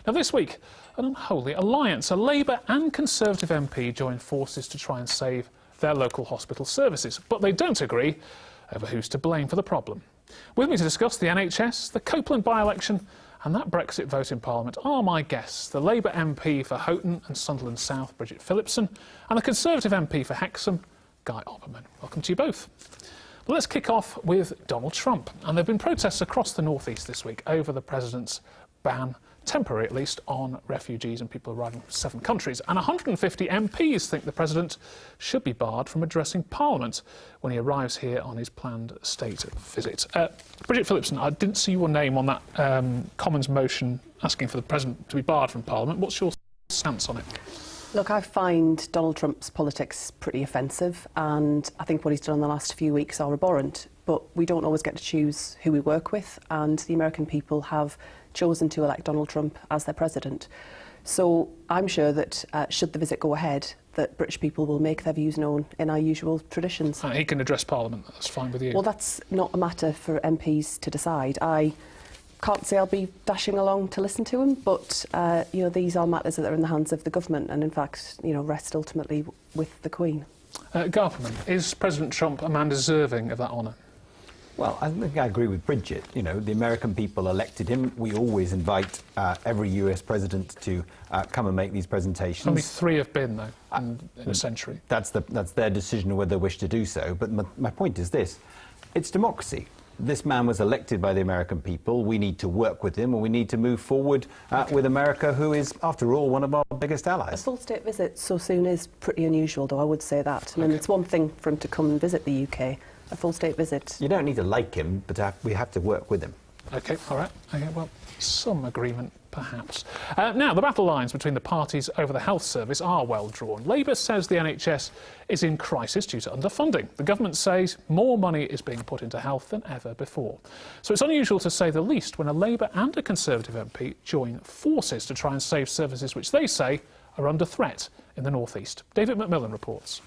Now this week, an unholy alliance. A Labour and Conservative MP join forces to try and save their local hospital services, but they don't agree over who's to blame for the problem. With me to discuss the NHS, the Copeland by-election and that Brexit vote in Parliament are my guests, the Labour MP for Houghton and Sunderland South, Bridget Phillipson, and the Conservative MP for Hexham, Guy Opperman. Welcome to you both. Well, let's kick off with Donald Trump. And there have been protests across the North East this week over the President's ban, temporary at least, on refugees and people arriving from 7 countries. And 150 MPs think the President should be barred from addressing Parliament when he arrives here on his planned state visit. Bridget Phillipson, I didn't see your name on that Commons motion asking for the President to be barred from Parliament. What's your stance on it? Look, I find Donald Trump's politics pretty offensive, and I think what he's done in the last few weeks are abhorrent. But we don't always get to choose who we work with, and the American people have chosen to elect Donald Trump as their president. So I'm sure that should the visit go ahead, that British people will make their views known in our usual traditions. He can address Parliament, that's fine with you? Well, that's not a matter for MPs to decide. I can't say I'll be dashing along to listen to him, but you know, these are matters that are in the hands of the government and in fact, you know, rest ultimately with the Queen. Guy Opperman, is President Trump a man deserving of that honour? Well, I think I agree with Bridget. You know, the American people elected him. We always invite every US president to come and make these presentations. Only 3 have been, though, in a century. That's their decision whether they wish to do so. But my point is this. It's democracy. This man was elected by the American people. We need to work with him, and we need to move forward with America, who is, after all, one of our biggest allies. A full state visit so soon is pretty unusual, though, I would say that. I mean, it's one thing for him to come and visit the UK. A full state visit. You don't need to like him, but we have to work with him. OK, all right. OK, well, some agreement, perhaps. Now, the battle lines between the parties over the health service are well drawn. Labour says the NHS is in crisis due to underfunding. The government says more money is being put into health than ever before. So it's unusual, to say the least, when a Labour and a Conservative MP join forces to try and save services which they say are under threat in the North East. David McMillan reports.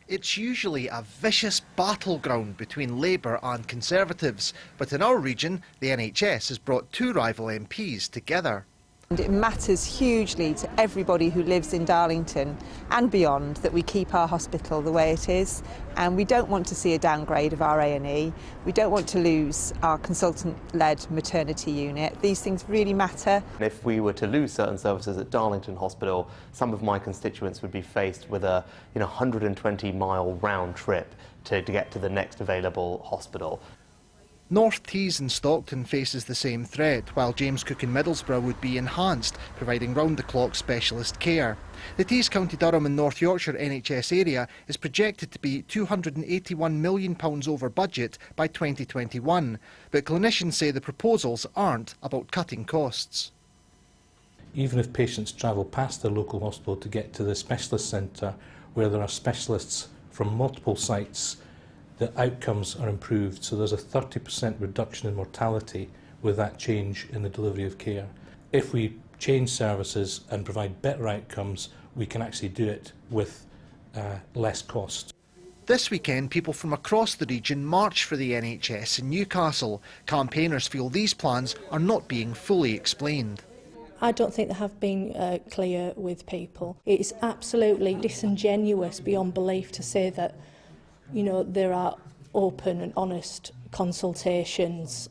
It's usually a vicious battleground between Labour and Conservatives, but in our region, the NHS has brought 2 rival MPs together. And it matters hugely to everybody who lives in Darlington and beyond that we keep our hospital the way it is, and we don't want to see a downgrade of our A&E. We don't want to lose our consultant-led maternity unit. These things really matter. If we were to lose certain services at Darlington Hospital, some of my constituents would be faced with a 120-mile round trip to get to the next available hospital. North Tees in Stockton faces the same threat, while James Cook in Middlesbrough would be enhanced, providing round-the-clock specialist care. The Tees County Durham and North Yorkshire NHS area is projected to be £281 million over budget by 2021, but clinicians say the proposals aren't about cutting costs. Even if patients travel past their local hospital to get to the specialist centre, where there are specialists from multiple sites, the outcomes are improved, so there's a 30% reduction in mortality with that change in the delivery of care. If we change services and provide better outcomes, we can actually do it with less cost. This weekend, people from across the region march for the NHS in Newcastle. Campaigners feel these plans are not being fully explained. I don't think they have been clear with people. It's absolutely disingenuous beyond belief to say that, you know, there are open and honest consultations.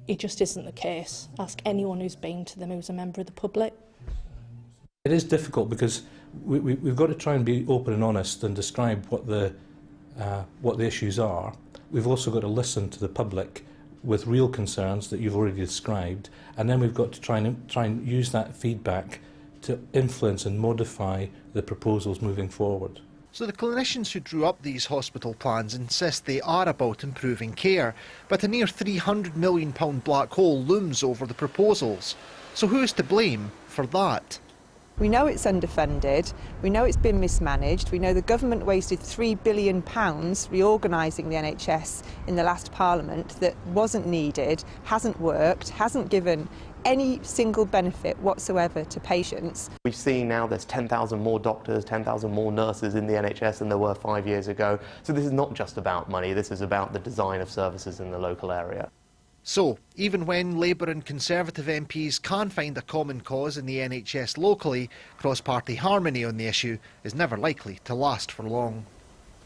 It just isn't the case. Ask anyone who's been to them who's a member of the public. It is difficult because we've got to try and be open and honest and describe what the issues are. We've also got to listen to the public with real concerns that you've already described, and then we've got to try and use that feedback to influence and modify the proposals moving forward. So the clinicians who drew up these hospital plans insist they are about improving care, but a near £300 million black hole looms over the proposals. So who is to blame for that? We know it's underfunded, we know it's been mismanaged, we know the government wasted £3 billion reorganising the NHS in the last Parliament that wasn't needed, hasn't worked, hasn't given any single benefit whatsoever to patients. We've seen now there's 10,000 more doctors, 10,000 more nurses in the NHS than there were 5 years ago. So this is not just about money, this is about the design of services in the local area. So, even when Labour and Conservative MPs can find a common cause in the NHS locally, cross-party harmony on the issue is never likely to last for long.